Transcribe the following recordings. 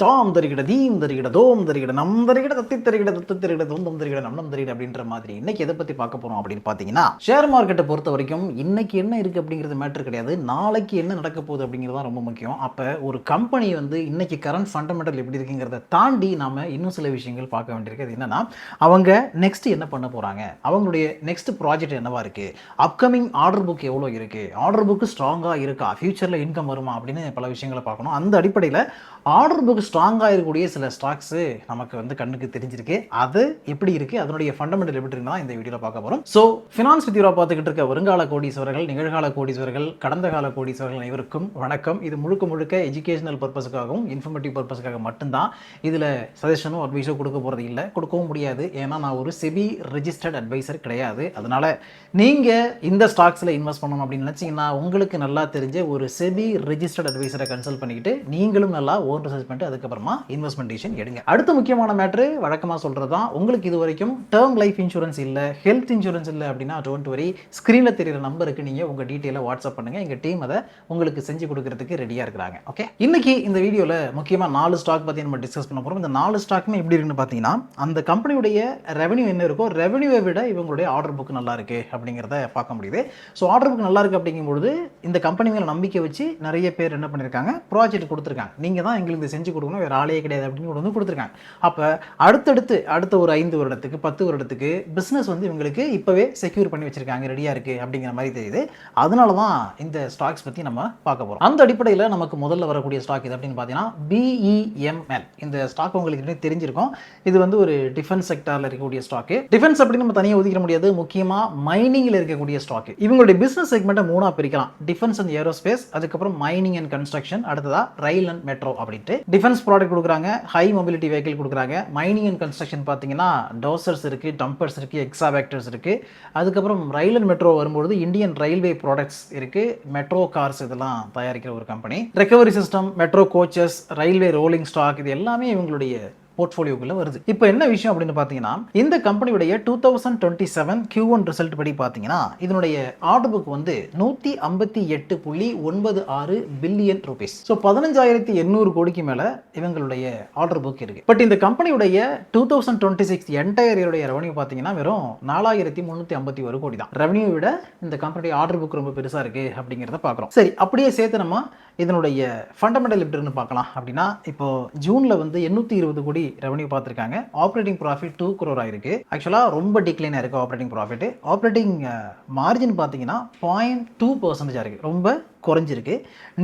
தாம் தருகிட தீம் தருகிட தோம் தருகிட நம் தருகிட தத்தி தருகிட தத்து தருகிட தோந்தம் தருகிட நம் தருகிட அப்படின்ற மாதிரி இன்னைக்கு எதை பத்தி பார்க்க போறோம் அப்படின்னு பாத்தீங்கன்னா, ஷேர் மார்க்கெட்டை பொறுத்த வரைக்கும் இன்னைக்கு என்ன இருக்கு அப்படிங்கிறது மேட்டர் கிடையாது, நாளைக்கு என்ன நடக்க போகுது அப்படிங்கிறது தான் ரொம்ப முக்கியம். அப்ப ஒரு கம்பெனி வந்து இன்னைக்கு கரண்ட் ஃபண்டமெண்டல் எப்படி இருக்குங்கிறத தாண்டி நாம இன்னும் சில விஷயங்கள் பார்க்க வேண்டியிருக்கு. அது என்னன்னா, அவங்க நெக்ஸ்ட் என்ன பண்ண போறாங்க, அவங்களுடைய நெக்ஸ்ட் ப்ராஜெக்ட் என்னவா இருக்கு, அப்கமிங் ஆர்டர் புக் எவ்வளோ இருக்கு, ஆர்டர் புக் ஸ்ட்ராங்கா இருக்கா, ஃபியூச்சர்ல இன்கம் வருமா அப்படின்னு பல விஷயங்களை பார்க்கணும். அந்த அடிப்படையில் ஆர்டர் புக் ஸ்ட்ராங்காக இருக்கக்கூடிய சில ஸ்டாக்ஸ் நமக்கு வந்து கண்ணுக்கு தெரிஞ்சிருக்கு. அது எப்படி இருக்கு, அதனுடைய ஃபண்டமெண்டல் எப்படி இருக்குன்னா இந்த வீடியோவில் பார்க்க போகிறோம். ஸோ ஃபினான்ஸ் வித் யூரா பார்த்துக்கிட்டு இருக்க வருங்கால கோடீஸ்வரர்கள், நிகழ்கால கோடீஸ்வரர்கள், கடந்த கால கோடீஸ்வரர்கள் அனைவருக்கும் வணக்கம். இது முழுக்க முழுக்க எஜுகேஷனல் பர்பஸுக்காகவும் இன்ஃபர்மேட்டிவ் பர்பஸுக்காக மட்டும்தான். இதில் சஜஷனோ அட்வைஸோ கொடுக்க போகிறது இல்லை, கொடுக்கவும் முடியாது. ஏன்னா நான் ஒரு செபி ரெஜிஸ்டர்ட் அட்வைசர் கிடையாது. அதனால நீங்கள் இந்த ஸ்டாக்ஸில் இன்வெஸ்ட் பண்ணணும் அப்படின்னு நினச்சிங்கன்னா உங்களுக்கு நல்லா தெரிஞ்ச ஒரு செபி ரெஜிஸ்டர்ட் அட்வைசரை கன்சல்ட் பண்ணிக்கிட்டு நீங்களும் நல்லா ஓன் ரிசர்ச் பண்ணிட்டு அதுக்கப்புறமா இன்வெஸ்ட்மெண்ட் டிசிஷன் எடுங்க. அடுத்த முக்கியமான மேட்ரு வழக்கமாக சொல்கிறது தான், உங்களுக்கு இது வரைக்கும் டேர்ம் லைஃப் இன்சூரன்ஸ் இல்லை, ஹெல்த் இன்சூரன்ஸ் இல்லை அப்படின்னா டோன்ட் வரி, ஸ்க்ரீனில் தெரிகிற நம்பருக்கு நீங்கள் உங்கள் டீட்டெயிலை வாட்ஸ்அப் பண்ணுங்கள். எங்கள் டீம் அதை உங்களுக்கு செஞ்சு கொடுக்கறதுக்கு ரெடியாக இருக்கிறாங்க. ஓகே, இன்னைக்கு இந்த வீடியோவில் முக்கியமாக 4 ஸ்டாக் பற்றி நம்ம டிஸ்கஸ் பண்ண போகிறோம். இந்த 4 ஸ்டாக்குமே எப்படி இருக்குன்னு பார்த்தீங்கன்னா, அந்த கம்பெனியுடைய ரெவன்யூ என்ன இருக்கோ, ரெவன்யூவை விட இவங்களுடைய ஆர்டர் புக் நல்லா இருக்கு அப்படிங்கிறத பார்க்க முடியுது. ஸோ ஆர்டர் புக் நல்லா இருக்கு அப்படிங்கும்பொழுது இந்த கம்பெனி மேலே நம்பிக்கை வச்சு நிறைய பேர் என்ன பண்ணியிருக்காங்க, ப்ராஜெக்ட் கொடுத்துருக்காங்க. நீங்கள் தான் எங்களுக்கு செஞ்சு கொடுக்கணும், வேறு ஆளே கிடையாது அப்படின்னு வந்து கொடுத்துருக்காங்க. அப்போ அடுத்த ஒரு 5 வருடத்துக்கு 10 வருடத்துக்கு பிஸ்னஸ் வந்து இவங்களுக்கு இப்போவே செக்யூர் பண்ணி வச்சிருக்காங்க, ரெடியாக இருக்குது அப்படிங்கிற மாதிரி தெரியுது. அதனால தான் இந்த ஸ்டாக்ஸ் பற்றி நம்ம பார்க்க போகிறோம். அந்த அடிப்படையில் நமக்கு முதல்ல வரக்கூடிய ஸ்டாக் இது அப்படின்னு பார்த்தீங்கன்னா BEML. இந்த ஸ்டாக் உங்களுக்கு தெரிஞ்சிருக்கும். இது வந்து ஒரு டிஃபென்ஸ் செக்டாரில் இருக்கக்கூடிய ஸ்டாக்கு. டிஃபென்ஸ் அப்படின்னு நம்ம தனியாக ஒதுக்கிட முடியாது, முக்கியமாக மைனிங்கில் இருக்கக்கூடிய ஸ்டாக். இவங்களுடைய பிஸ்னஸ் செக்மெண்ட்டை 3 பிரிக்கலாம்: டிஃபென்ஸ் அண்ட் ஏரோஸ்பேஸ், அதுக்கப்புறம் மைனிங் அண்ட் கன்ஸ்ட்ரக்ஷன், அடுத்ததா ரயில் அண்ட் மெட்ரோ அப்படின்ட்டு. டிஃபென்ஸ் ப்ராடக்ட் கொடுக்குறாங்க, ஹை மொபிலிட்டி வெஹிக்கிள் கொடுக்குறாங்க. மைனிங் அண்ட் கன்ஸ்ட்ரக்ஷன் பார்த்தீங்கன்னா டோசர்ஸ் இருக்குது, டம்பர்ஸ் இருக்குது, எக்ஸாவேக்டர்ஸ் இருக்குது. அதுக்கப்புறம் ரயில் அண்ட் மெட்ரோ வரும்பொழுது இந்தியன் ரயில்வே ப்ராடக்ட்ஸ் இருக்குது, மெட்ரோ கார்ஸ் இதெல்லாம் தயாரிக்கிற ஒரு company. Recovery system, metro coaches, railway rolling stock, இது எல்லாமே இவங்களுடைய போர்ட்ஃபோலியோக்குள்ள வருது. இப்போ என்ன விஷயம் அப்படின்னு பார்த்தீங்கன்னா, இந்த கம்பெனியுடைய 2027 Q1 ரிசல்ட் படி பார்த்தீங்கன்னா இதனுடைய ஆர்டர் புக் வந்து 158.96 பில்லியன் ரூபீஸ். ஸோ 15,800 கோடிக்கு மேலே இவங்களுடைய ஆர்டர் புக் இருக்கு. பட் இந்த கம்பெனியுடைய 2026 என்டையர் இயருடைய ரெவன்யூ பார்த்தீங்கன்னா வெறும் 4,351 கோடி தான். ரெவன்யூ விட இந்த கம்பெனியுடைய ஆர்டர் புக் ரொம்ப பெருசாக இருக்கு அப்படிங்கிறத பார்க்குறோம். சரி, அப்படியே சேர்த்து நம்ம இதனுடைய ஃபண்டமெண்டல் எப்படி இருந்து பார்க்கலாம் அப்படின்னா, இப்போ ஜூனில் வந்து 820 கோடி ரெவன்யூ பார்த்துருக்காங்க. ஆப்ரேட்டிங் ப்ராஃபிட் 2 crore ஆயிருக்கு. ஆக்சுவலாக ரொம்ப டிக்ளைன் ஆயிருக்கு ஆப்ரேட்டிங் ப்ராஃபிட். ஆப்ரேட்டிங் மார்ஜின் பார்த்தீங்கன்னா 0.2% இருக்கு, ரொம்ப குறைஞ்சிருக்கு.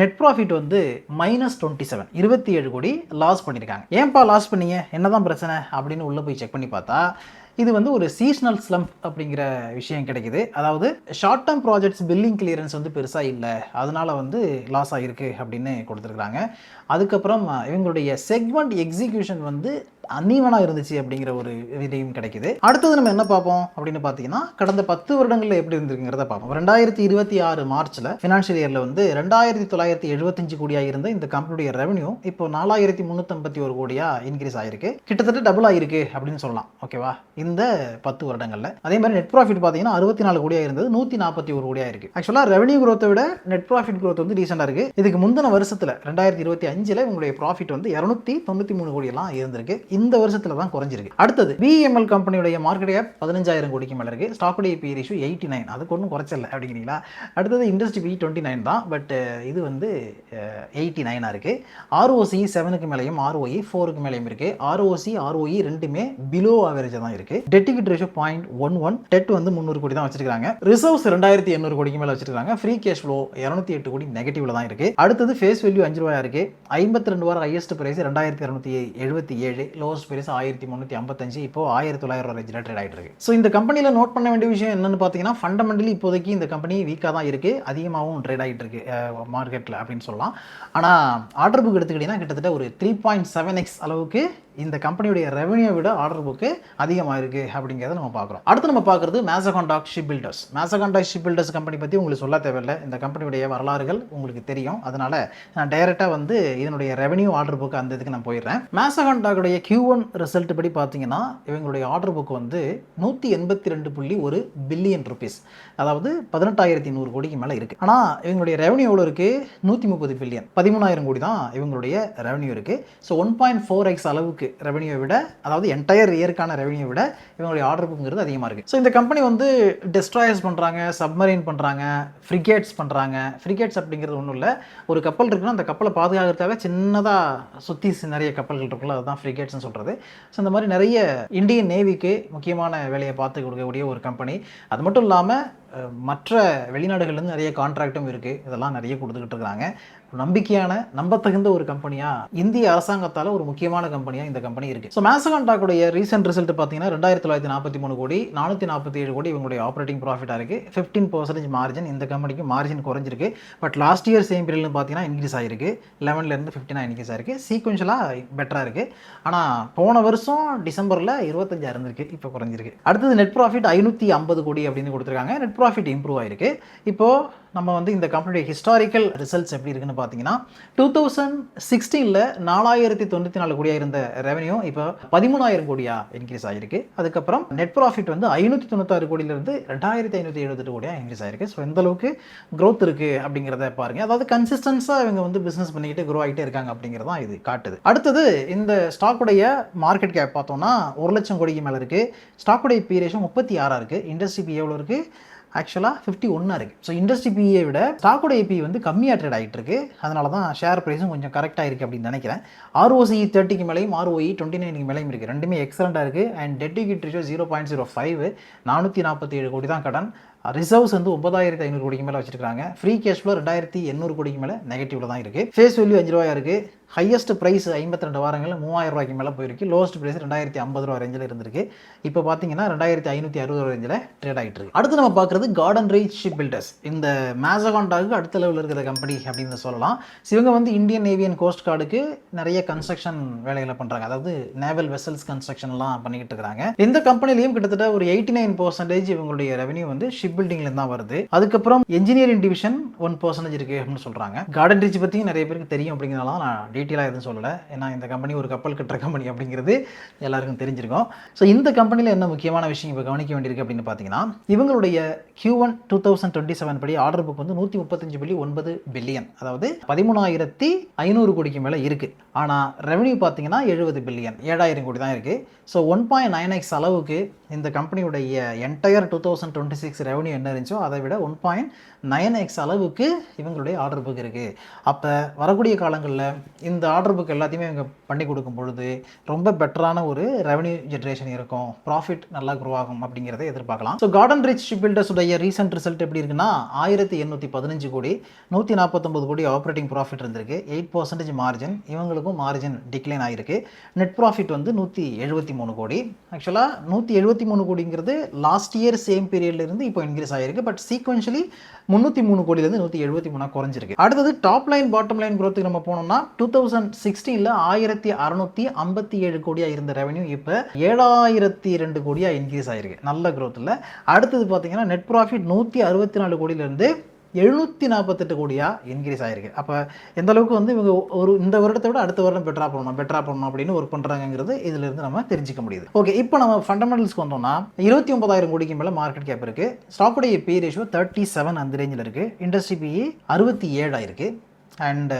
நெட் ப்ராஃபிட் வந்து -27, 27 கோடி லாஸ் பண்ணியிருக்காங்க. ஏன்பா லாஸ் பண்ணீங்க, என்னதான் பிரச்சனை அப்படின்னு உள்ளே போய் செக் பண்ணி பார்த்தா இது வந்து ஒரு சீசனல் ஸ்லம்ப் அப்படிங்கிற விஷயம் கிடைக்குது. அதாவது short term projects billing clearance வந்து பெருசாக இல்லை, அதனால வந்து லாஸ் ஆகிருக்கு அப்படின்னு கொடுத்துருக்குறாங்க. அதுக்கப்புறம் இவங்களுடைய செக்மெண்ட் எக்ஸிக்யூஷன் வந்து அன்ஈவனாக இருந்துச்சு அப்படிங்கிற ஒரு விதையும் கிடைக்குது. அடுத்தது நம்ம என்ன பார்ப்போம் அப்படின்னு பார்த்தீங்கன்னா, கடந்த 10 வருடங்களில் எப்படி இருந்திருக்குங்கிறத பார்ப்போம். 2026 மார்ச்சில் ஃபினான்ஷியல் இயரில் வந்து 2,975 கோடியாக இருந்த இந்த கம்பெனியுடைய ரெவன்யூ இப்போ 4,351 கோடியாக இன்க்ரீஸ் ஆகிருக்கு. கிட்டத்தட்ட டபுள் ஆகிருக்கு அப்படின்னு சொல்லலாம். ஓகேவா, இந்த 10 வருடங்களில். அதே மாதிரி நெட் ப்ராஃபிட் பார்த்தீங்கன்னா 64 கோடியாக இருந்தது, 141 கோடியாக இருக்குது. ஆக்சுவலாக ரெவன்யூ growth விட நெட் ப்ராஃபிட் growth வந்து டீசெண்டாக இருக்குது. இதுக்கு முந்தின வருஷத்தில் 2025 உங்களுடைய ப்ராஃபிட் வந்து 293 கோடியெல்லாம் இருந்திருக்கு. இந்த வருஷத்தில் தான் குறைஞ்சிருக்கு. அடுத்தது BEML கம்பெனியுடைய மார்க்கெட் கேப் 15,000 கோடிக்கு மேலே இருக்குது. ஸ்டாக் PE ரேஷியோ 89, அதுக்கு ஒன்றும் குறைச்சல அப்படிங்கிறீங்களா. அடுத்தது இண்டஸ்ட்ரி PE 29 தான், பட் இது வந்து 89 இருக்குது. ROCE 7க்கு மேலேயும் ROE 4க்கு மேலேயும் இருக்குது. ROE ரெண்டுமே பிலோ ஆவரேஜாக தான் இருக்குது. டெட் ஈக்விட்டி ரேஷியோ 0.11, டெட் வந்து 300 கோடி தான் வச்சிருக்காங்க. ரிசர்வ்ஸ் 2,800 கோடிக்கு மேலே வச்சிருக்காங்க. ஃப்ரீ கேஷ் ஃப்ளோ 208 கோடி நெகட்டிவ்ல தான் இருக்குது. அடுத்தது ஃபேஸ் வேல்யூ 5 ரூபாயா இருக்குது. 52 வாரம் ஹையஸ்ட் பிரைஸ் 2,277, லோஸ்ட் பிரைஸ் 1,355, இப்போ 1,900 ரேஞ்சில் ட்ரேட் ஆகிட்டு இருக்கு. ஸோ இந்த கம்பெனியில் நோட் பண்ண வேண்டிய விஷயம் என்னன்னு பார்த்தீங்கன்னா, ஃபண்டமெண்டலி இப்போதைக்கு இந்த கம்பெனி வீக்காக தான் இருக்குது, அதிகமாகவும் ட்ரேட் ஆகிட்டு இருக்கு மார்க்கெட்டில் அப்படின்னு சொல்லலாம். ஆனால் ஆர்டர் புக் எடுத்துக்கிட்டிங்கன்னா கிட்டத்தட்ட ஒரு 3.7x அளவுக்கு இந்த கம்பெனியுடைய ரெவன்யூ விட ஆர்டர் புக்கு அதிகமாக இருக்குது அப்படிங்கிறத நம்ம பார்க்குறோம். அடுத்து நம்ம பார்க்குறது Mazagon dock ship builders. Mazagon dock ship builders company பற்றி உங்களுக்கு சொல்ல தேவையில்லை. இந்த கம்பெனியுடைய வரலாறுகள் உங்களுக்கு தெரியும். அதனால் நான் டைரெக்டாக வந்து இதனுடைய ரெவன்யூ ஆர்டர் புக் அந்த இதுக்கு நான் போயிடுறேன். மேசகான் டாக்குடைய Q1 ரிசல்ட் படி பார்த்தீங்கன்னா இவங்களுடைய ஆர்டர் புக் வந்து 182.1 பில்லியன் ருபீஸ், அதாவது 18,100 கோடிக்கு மேலே இருக்குது. ஆனால் இவங்களுடைய ரெவன்யூ எவ்வளோ இருக்குது? 130 பில்லியன், 13,000 கோடி தான் இவங்களுடைய ரெவன்யூ இருக்குது. ஸோ 1.4x அளவுக்கு ரெவன்யூ விட, அதாவது என்டையர் இயருக்கான ரெவன்யூ விட இவங்களுடைய ஆர்டர் புக்ங்கிறது அதிகமாக இருக்குது. ஸோ இந்த கம்பெனி வந்து டெஸ்ட்ராயர்ஸ் பண்ணுறாங்க, சப்மரைன் பண்ணுறாங்க, ஃப்ரிகேட்ஸ் பண்ணுறாங்க. ஃப்ரிகேட்ஸ் அப்படிங்கிறது ஒன்றும் இல்லை, ஒரு கப்பல் இருக்குன்னா அந்த கப்பலை பாதுகாக்கிறதுக்காக சின்னதாக சுற்றி நிறைய கப்பல்கள் இருக்குல்ல, அதுதான் ஃப்ரிகேட்ஸ்னு சொல்கிறது. ஸோ இந்த மாதிரி நிறைய இந்தியன் நேவிக்கு முக்கியமான வேலையை பார்த்து கொடுக்கக்கூடிய ஒரு கம்பெனி. அது மட்டும் இல்லாமல் மற்ற வெளிநாடுகள்லேருந்து நிறைய கான்ட்ராக்டும் இருக்குது. இதெல்லாம் நிறைய கொடுத்துக்கிட்டு இருக்கிறாங்க. நம்பிக்கையான நம்பத்தகுந்த ஒரு கம்பெனியாக இந்திய அரசாங்கத்தால் ஒரு முக்கியமான கம்பெனியாக இந்த கம்பெனி இருக்குது. ஸோ மேசகான் டாக்குடைய ரீசெண்ட் ரிசல்ட் பார்த்தீங்கன்னா 2,943 கோடி, 447 கோடி இவங்களுடைய ஆப்ரேட்டிங் ப்ராஃபிட்டாக இருக்குது. 15% மார்ஜின். இந்த கம்பெனிக்கு மார்ஜின் குறைஞ்சிருக்கு. பட் லாஸ்ட் இயர் சேம் பீரியட்னு பார்த்தீங்கன்னா இன்க்ரீஸ் ஆகிருக்கு. 11லேருந்து 15 இன்க்ரீஸ் ஆகிருக்கு. சீக்வென்ஷியலாக பெட்டராக இருக்குது. ஆனால் போன வருஷம் டிசம்பரில் 25 இருந்திருக்கு, இப்போ குறைஞ்சிருக்கு. அடுத்தது நெட் ப்ராஃபிட் 550 கோடி அப்படின்னு கொடுத்துருக்காங்க. நெட் ப்ராஃபிட் இம்ப்ரூவ் ஆகிருக்கு. இப்போது நம்ம வந்து இந்த கம்பெனியுடைய ஹிஸ்டாரிக்கல் ரிசல்ட்ஸ் எப்படி இருக்குன்னு பார்த்தீங்கன்னா 2016ல் 4,094 கோடியாக இருந்த ரெவன்யூ இப்போ 13,000 கோடியாக இன்க்ரீஸ் ஆகிருக்கு. அதுக்கப்புறம் நெட் ப்ராஃபிட் வந்து 596 கோடியிலிருந்து 2,578 கோடியாக இன்க்ரீஸ் ஆகிருக்கு. ஸோ எந்த அளவுக்கு க்ரோத் இருக்குது அப்படிங்கிறத பாருங்கள். அதாவது கன்சிஸ்டன்ஸாக இவங்க வந்து பிஸ்னஸ் பண்ணிக்கிட்டு க்ரோ ஆகிட்டே இருக்காங்க அப்படிங்கிறது தான் இது காட்டுது. அடுத்தது இந்த ஸ்டாக்குடைய மார்க்கெட் கேப் பார்த்தோம்னா 1 லட்சம் கோடிக்கு மேலே இருக்குது. ஸ்டாக்குடைய பி ரேஷியோ 36 இருக்குது. இண்டஸ்ட்ரி பி எவ்வளோ இருக்குது? ஆக்சுவலாக 51 இருக்குது. ஸோ இண்டஸ்ட்ரி பிஏ விட ஸ்டாக்கோட பி வந்து கம்மியாக ட்ரேட் ஆகிட்டு இருக்கு. அதனால தான் ஷேர் ப்ரைஸும் கொஞ்சம் கரெக்டாக இருக்குது அப்படின்னு நினைக்கிறேன். ROCE 30க்கு மேலேயும் ROE 29க்கு மேலேயும் இருக்குது. ரெண்டுமே எக்ஸலண்ட்டாக இருக்குது. அண்ட் டெட் ஈக்விட்டி ரேஷியோ 0.05, 447 கோடி தான் கடன். ரிசர்வ்ஸ் வந்து 9,500 கோடிக்கு மேலே வச்சிருக்காங்க. ஃப்ரீ கேஷ் ஃப்ளோ 2,800 கோடிக்கு மேலே நெகட்டிவ்ல தான் இருக்குது. ஃபேஸ் வேல்யூ 5 ரூபாயா இருக்குது. ஹையஸ்ட் ப்ரைஸ் 52 வாரங்களில் 3,000 ரூபாய்க்கு மேலே போயிருக்கு. லோவஸ்ட் ப்ரைஸ் 2,050 ரூபா ரேஞ்சில் இருந்திருக்கு. இப்போ பார்த்தீங்கன்னா 2,560 ரேஞ்சில் ட்ரேட் ஆகிட்டு இருக்கு. அடுத்து நம்ம பார்க்குறது கார்டன் ரீச் ஷிப் பில்டர்ஸ். இந்த மேசகான் டாக்கு அடுத்த லெவலில் இருக்கிற கம்பெனி அப்படின்னு சொல்லலாம். இவங்க வந்து இந்தியன் நேவி அண்ட் கோஸ்ட் கார்டுக்கு நிறைய கன்ஸ்ட்ரக்ஷன் வேலைகளை பண்ணுறாங்க. அதாவது நேவல் வெசல்ஸ் கன்ஸ்ட்ரக்ஷன்லாம் பண்ணிக்கிட்டு இருக்கிறாங்க. இந்த கம்பெனிலையும் கிட்டத்தட்ட ஒரு 89% இவங்களுடைய ரெவன்யூ வந்து ஷிப் பில்டிங்ல தான் வருது. அதுக்கப்புறம் என்ஜினியரிங் டிவிஷன் 1% இருக்கு அப்படின்னு சொல்றாங்க. கார்டன் ரீச் பத்தி நிறைய பேருக்கு தெரியும் அப்படிங்கிறனால நான் டீட்டெயிலாக எதுவும் சொல்லலை. ஏன்னா இந்த கம்பெனி ஒரு கப்பல் கட்டுற கம்பெனி அப்படிங்கிறது எல்லாருக்கும் தெரிஞ்சிருக்கும். ஸோ இந்த கம்பெனியில் என்ன முக்கியமான விஷயம் இப்போ கவனிக்க வேண்டியிருக்கு அப்படின்னு பார்த்தீங்கன்னா இவங்களுடைய Q1 2027 படி ஆர்டர் புக் வந்து 135.9 பில்லியன், அதாவது 13,500 கோடிக்கு மேலே இருக்குது. ஆனால் ரெவன்யூ பார்த்தீங்கன்னா 70 பில்லியன், 7,000 கோடி தான் இருக்குது. ஸோ 1.9x அளவுக்கு இந்த கம்பெனியுடைய என்டையர் 2026 ரெவன்யூ என்ன இருந்துச்சோ அதை விட 1.9x அளவுக்கு இவங்களுடைய ஆர்டர் புக் இருக்குது. அப்போ வரக்கூடிய காலங்களில் இந்த ஆர்டர் புக் எல்லாத்தையுமே இவங்க பண்ணி கொடுக்கும் பொழுது ரொம்ப பெட்டரான ஒரு ரெவன்யூ ஜென்ரேஷன் இருக்கும், ப்ராஃபிட் நல்லா க்ரோ ஆகும் அப்படிங்கிறத எதிர்பார்க்கலாம். ஸோ கார்டன் ரீச் ஷிப் பில்டர்ஸுடைய ரீசெண்ட் ரிசல்ட் எப்படி இருக்குன்னா 1,815 கோடி, 149 கோடி ஆப்ரேட்டிங் ப்ராஃபிட் இருந்திருக்கு. 8% மார்ஜின். இவங்களுக்கும் மார்ஜின் டிக்ளைன் ஆகிருக்கு. நெட் ப்ராஃபிட் வந்து 173 கோடி. ஆக்சுவலாக 173 கோடிங்கிறது லாஸ்ட் இயர் சேம் பீரியட்லேருந்து இப்போ இன்க்ரீஸ் ஆகிருக்கு. பட் சீக்வென்ஷியலி 303 கோடியிலேருந்து 173 குறைஞ்சிருக்கு. அடுத்தது டாப் லைன் பாட்டம் லைன் க்ரோத்துக்கு நம்ம போனோம்னா 2016ல் 1,657 கோடியாக இருந்த ரெவன்யூ இப்போ 7,002 கோடியாக இன்க்ரீஸ் ஆகிருக்கு. நல்ல க்ரோத் இல்லை. அடுத்தது பார்த்தீங்கன்னா நெட் ப்ராஃபிட் 164 கோடியிலேருந்து 748 கோடியாக இன்க்ரீஸ் ஆகிருக்கு. அப்போ எந்த அளவுக்கு வந்து இவங்க ஒரு இந்த வருடத்தை விட அடுத்த வருடம் பெட்டராக பண்ணணும் அப்படின்னு ஒர்க் பண்ணுறாங்கிறது இதிலிருந்து நம்ம தெரிஞ்சிக்க முடியுது. ஓகே, இப்போ நம்ம ஃபண்டமெண்டல்ஸ்க்கு வந்தோம்னா 29,000 கோடிக்கு மேலே மார்க்கெட் கேப் இருக்குது. ஸ்டாக்குடைய பி ரேஷியோ 37 அந்த ரேஞ்சில் இருக்குது. இண்டஸ்ட்ரி பிஇ 67 ஆயிருக்கு. அண்ட்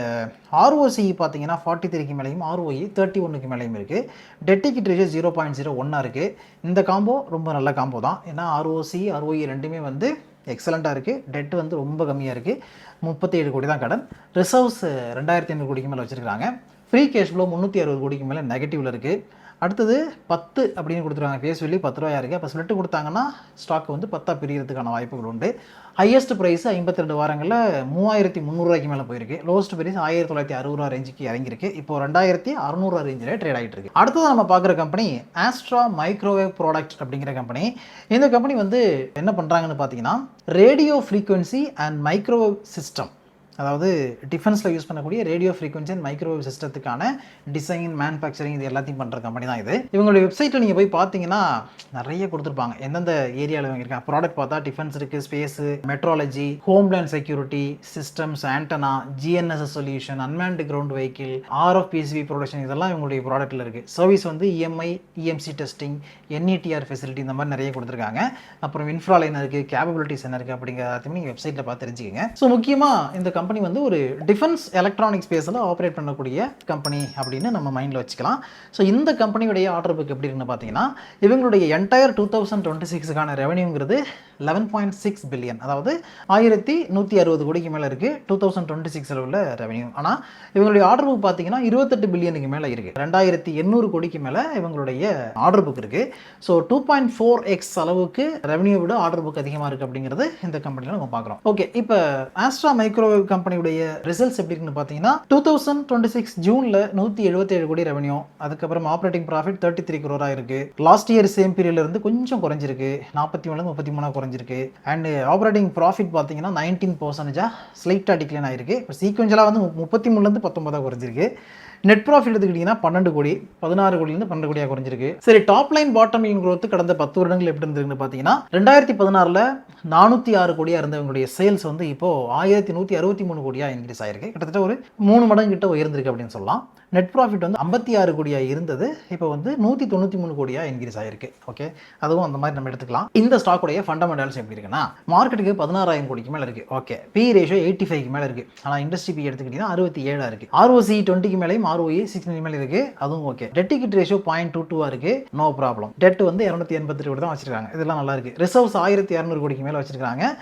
ROCE பார்த்தீங்கன்னா 43க்கு மேலேயும் ROE 31க்கு மேலேயும் இருக்குது. டெட் ஈக்விட்டி ரேஷியோ 0.01 இருக்குது. இந்த காம்போ ரொம்ப நல்ல காம்போ தான். ஏன்னா ROCE ROE ரெண்டுமே வந்து எக்ஸலண்ட்டாக இருக்குது. டெட் வந்து ரொம்ப கம்மியாக இருக்குது. 37 கோடி தான் கடன். ரிசர்வ்ஸ் 2,500 கோடிக்கு மேலே வச்சுருக்காங்க. ஃப்ரீ கேஷ் ஃப்ளோ 360 கோடிக்கு மேலே நெகட்டிவில் இருக்குது. அடுத்தது 10 அப்படின்னு கொடுத்துருவாங்க. ஃபேஸ் வேல்யூ 10 ரூபாயா இருக்குது. அப்போ ஸ்ப்ளிட்டு கொடுத்தாங்கன்னா ஸ்டாக் வந்து 10 பிரியறதுக்கான வாய்ப்புகள் உண்டு. ஹையஸ்ட் ப்ரைஸ் 52 வாரங்களில் 3,300 ரூபாய்க்கு மேலே போயிருக்கு. லோவஸ்ட் ப்ரைஸ் 1,960 ரூபா ரேஞ்சுக்கு இறங்கியிருக்கு. இப்போ 2,600 ரூபா ரேஞ்சில் ட்ரேட் ஆகிட்டு இருக்கு. அடுத்தது நம்ம பார்க்குற கம்பெனி ஆஸ்ட்ரா மைக்ரோவேவ் ப்ராடக்ட் அப்படிங்கிற கம்பெனி. இந்த கம்பெனி வந்து என்ன பண்ணுறாங்கன்னு பார்த்தீங்கன்னா radio frequency and microwave system, அதாவது டிஃபென்ஸில் யூஸ் பண்ணக்கூடிய ரேடியோ ஃப்ரீக்வன்சி அண்ட் மைக்ரோவேவ் சிஸ்டத்துக்கான டிசைன் மேனுஃபேக்சரிங் இது எல்லாத்தையும் பண்ணுற கம்பெனி தான் இது. இவங்களுடைய வெப்சைட்டில் நீங்கள் போய் பார்த்தீங்கன்னா நிறைய கொடுத்துருப்பாங்க. எந்தெந்த ஏரியாவில் இவங்க இருக்காங்க ப்ராடக்ட் பார்த்தா டிஃபென்ஸ் இருக்குது, space, metrology, homeland security, systems, antenna, GNSS solution, unmanned ground vehicle, RF PCB production, இதெல்லாம் இவங்களுடைய ப்ராடக்ட்டில் இருக்குது. சர்வீஸ் வந்து EMI, EMC testing, NETR facility இந்த மாதிரி நிறைய கொடுத்துருக்காங்க. அப்புறம் இன்ஃப்ரால என்ன இருக்குது, கேப்பபிலிட்டிஸ் என்ன இருக்குது அப்படிங்கிறத நீங்கள் வெப்சைட்டில் பார்த்து தெரிஞ்சுக்கங்க. ஸோ முக்கியமாக இந்த கம்பெனி வந்து ஒரு டிஃபென்ஸ் எலக்ட்ரானிக் ஸ்பேஸில் ஆப்ரேட் பண்ணக்கூடிய கம்பெனி அப்படின்னு நம்ம மைண்டில் வச்சுக்கலாம். ஸோ இந்த கம்பெனியுடைய ஆர்டர் புக் எப்படி இருக்குன்னு பார்த்தீங்கன்னா, இவங்களுடைய என்டையர் 2026க்கான ரெவன்யூங்கிறது 11.6 பில்லியன், அதாவது 1160 கோடிக்கு மேலே இருக்குது 2026 உள்ள ரெவன்யூ. ஆனால் இவங்களுடைய ஆர்டர் புக் பார்த்தீங்கன்னா 28 பில்லியனுக்கு மேலே இருக்குது. 2800 கோடிக்கு மேலே இவங்களுடைய ஆர்டர் புக் இருக்குது. ஸோ 2.4x அளவுக்கு ரெவன்யூ விட ஆர்டர் புக் அதிகமாக இருக்குது அப்படிங்கிறது இந்த கம்பெனியில் நம்ம பார்க்குறோம். ஓகே, இப்போ ஆஸ்ட்ரா மைக்ரோவேவ் கம்பெனியுடைய ரிசல்ட்ஸ் எப்படி இருக்குன்னு பார்த்தீங்கன்னா 2026 ஜூனில் 177 கோடி ரெவன்யூ, அதுக்கப்புறம் ஆப்ரேட்டிங் ப்ராஃபிட் 33 crore இருக்குது. லாஸ்ட் இயர் சேம் பீரியட்ல இருந்து கொஞ்சம் குறைஞ்சிருக்கு, 41 33 குறைஞ்சிருக்கு. அண்ட் ஆப்ரேட்டிங் ப்ராஃபிட் பார்த்தீங்கன்னா 19% ஸ்லைட்டாக டிக்ளைன் ஆயிருக்கு. இப்போ சீக்வென்ஷலாக வந்து 33 19 குறைஞ்சிருக்கு. நெட் ப்ராஃபிட் எடுத்துக்கிட்டிங்கன்னா 12 கோடி 16 கோடியிலிருந்து 12 கோடியாக குறைஞ்சிருக்கு. சரி, top line bottom line growth கடந்த 10 வருடங்கள் எப்படி இருந்திருக்குன்னு பார்த்தீங்கன்னா 2016 406 கோடியாக இருந்தவங்களுடைய சேல்ஸ் வந்து இப்போ 1163 கோடியாக இன்க்ரீஸ் ஆயிருக்கு. கிட்டத்தட்ட ஒரு 3 மடங்கு கிட்ட உயர்ந்திருக்கு அப்படின்னு சொல்லலாம். நெட் ப்ராஃபிட் வந்து 56 கோடியாக இருந்தது, இப்போ வந்து 193 கோடியாக இன்க்ரீஸ் ஆயிருக்கு. ஓகே, அதுவும் அந்த மாதிரி நம்ம எடுத்துக்கலாம். இந்த ஸ்டாக்குடைய ஃபண்டமெண்டல்ஸ் எப்படி இருக்குன்னா, மார்க்கெட்டுக்கு 16,000 கோடிக்கு மேலே இருக்குது. ஓகே, பி ரேஷியோ 85க்கு மேலே இருக்குது. ஆனால் இண்டஸ்ட்ரி பி எடுத்துக்கிட்டிங்கன்னா 67 இருக்குது. ROC 20க்கு மேலேயும் ROE 16 மேலே இருக்குது, அதுவும் ஓகே. டெட் ஈக்விட்டி ரேஷியோ 0.22 இருக்குது, நோ ப்ராப்ளம். டெட் வந்து 282 கோடி தான் வச்சிருக்காங்க, இதெல்லாம் நல்லா இருக்குது. ரிசர்வ்ஸ் 1200 கோடிக்கு மேலே வச்சிருக்காங்க.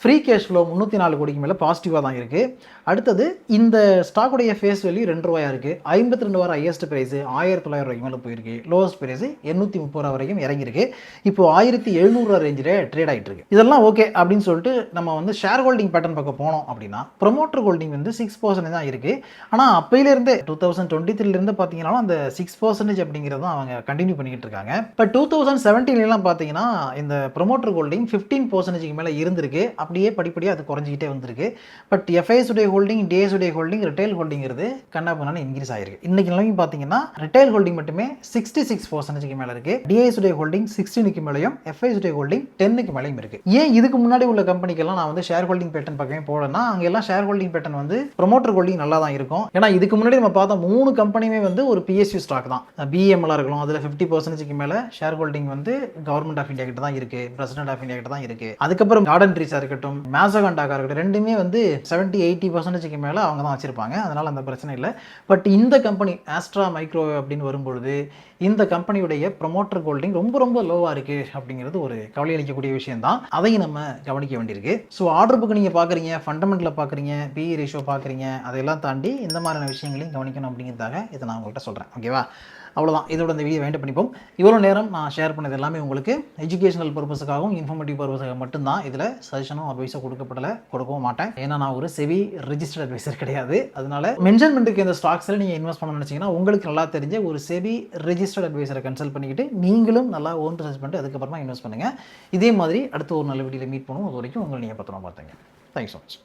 ஃப்ரீ கேஷ் ஃப்ளோ 304 கோடிக்கு மேலே பாசிட்டிவாக தான் இருக்குது. அடுத்தது இந்த ஸ்டாக்குடைய ஃபேஸ் வேல்யூ 2 ரூபாயா இருக்குது. 52 வார ஹையஸ்ட் ப்ரைஸ் 1900 ரூபாய்க்கு மேலே போயிருக்கு. லோவஸ்ட் ப்ரைஸ் 830 ரூபா வரைக்கும் இறங்கியிருக்கு. இப்போ 1700 ரேஞ்சில் ட்ரேட் ஆகிட்டு இருக்கு. இதெல்லாம் ஓகே அப்படின்னு சொல்லிட்டு நம்ம வந்து ஷேர் ஹோல்டிங் பேட்டர்ன் பக்கம் போனோம் அப்படின்னா ப்ரொமோட்டர் ஹோல்டிங் வந்து 6% தான் இருக்குது. ஆனால் அப்பையிலேருந்து 2023 பார்த்தீங்கன்னா அந்த 6% அப்படிங்கிறது தான் அவங்க கண்டினியூ பண்ணிக்கிட்டு இருக்காங்க. இப்போ 2017 பார்த்தீங்கன்னா இந்த ப்ரொமோட்டர் ஹோல்டிங் 15% மேலே இருந்திருக்கு. அப்படியே படிப்படியாக அது குறைஞ்சிக்கிட்டே வந்திருக்கு. பட் எஃப்ஐஎஸ் உடைய ஹோல்டிங், டிஎஸ் உடைய ஹோல்டிங், ரிட்டைல் ஹோல்டிங்கிறது கண்ணாபண்ணான்னு இன்க்ரீஸ் ஆயிருக்கு. இன்னைக்கு நிலைமை பார்த்தீங்கன்னா ரிட்டைல் ஹோல்டிங் மட்டுமே 66% மேலே இருக்கு. டிஎஸ் உடைய ஹோல்டிங் 16க்கு மேலேயும், எஃப்ஐஎஸ் உடைய ஹோல்டிங் 10க்கு மேலேயும் இருக்கு. ஏன் இதுக்கு முன்னாடி உள்ள கம்பெனிக்கெல்லாம் நான் வந்து ஷேர் ஹோல்டிங் பேட்டர்ன் பக்கமே போடனா, அங்கே எல்லாம் ஷேர் ஹோல்டிங் பேட்டர்ன் வந்து ப்ரொமோட்டர் ஹோல்டிங் நல்லா தான் இருக்கும். ஏன்னா இதுக்கு முன்னாடி நம்ம பார்த்த 3 கம்பெனியுமே வந்து ஒரு பிஎஸ்யூ ஸ்டாக் தான். பிஎம்எல்லாம் இருக்கலாம், அதில் 50%க்கு மேலே ஷேர் ஹோல்டிங் வந்து கவர்மெண்ட் ஆஃப் இந்தியா கிட்ட தான் இருக்கு, பிரசிடென்ட் ஆஃப் இந்தியா கிட்ட தான் இருக்கு. அதுக்கப்புறம் கார்டன் ட்ரீஸாக இருக்கட்டும், மேசகண்டாக இருக்கட்டும், ரெண்டுமே வந்து 70-80% மேலே அவங்க தான் வச்சிருப்பாங்க. அதனால அந்த பிரச்சனை இல்லை. பட் இந்த கம்பெனி ஆஸ்ட்ரா மைக்ரோவேவ் அப்படின்னு வரும்பொழுது இந்த கம்பெனியுடைய ப்ரொமோட்டர் ஹோல்டிங் ரொம்ப ரொம்ப லோவாக இருக்கு அப்படிங்கிறது ஒரு கவலை அளிக்கக்கூடிய விஷயம் தான். அதையும் நம்ம கவனிக்க வேண்டியிருக்கு. ஸோ ஆர்டர் புக் நீங்கள் பார்க்குறீங்க, ஃபண்டமெண்டலில் பார்க்குறீங்க, பிஇ ரேஷியோ பார்க்குறீங்க, அதையெல்லாம் தாண்டி இந்த மாதிரியான விஷயங்களையும் கவனிக்கணும் அப்படிங்கிறதுக்காக இதை நான் உங்கள்கிட்ட சொல்கிறேன். ஓகேவா? அவ்வளோதான், இதோட இந்த வீடியோ வைண்ட் பண்ணிப்போம். இவ்வளோ நேரம் நான் ஷேர் பண்ணது எல்லாமே உங்களுக்கு எஜுகேஷனல் பர்பஸுக்காகவும் இன்ஃபர்மேட்டிவ் பர்பஸுக்காக மட்டும்தான். இதில் சஜஷனும் அட்வைஸோ கொடுக்கவும் மாட்டேன். ஏன்னா நான் ஒரு செபி ரெஜிஸ்டர்ட் அட்வைசர் கிடையாது. அதனால மென்ஷன் பண்ணிருக்க இந்த ஸ்டாக்ஸில் நீங்கள் இன்வெஸ்ட் பண்ண நினச்சிங்கன்னா உங்களுக்கு நல்லா தெரிஞ்ச ஒரு செபி ரெஜிஸ்டர்ட் அட்வைசரை கன்சல்ட் பண்ணிக்கிட்டு நீங்களும் நல்லா ஓன் ரிசர்ச் பண்ணிட்டு அதுக்கப்புறமா இன்வெஸ்ட் பண்ணுங்கள். இதே மாதிரி அடுத்த ஒரு நல்ல வீடியோவில் மீட் பண்ணுவோம். அது வரைக்கும் உங்களை நீங்கள் பத்திரமா பார்த்துங்க. Thanks so much.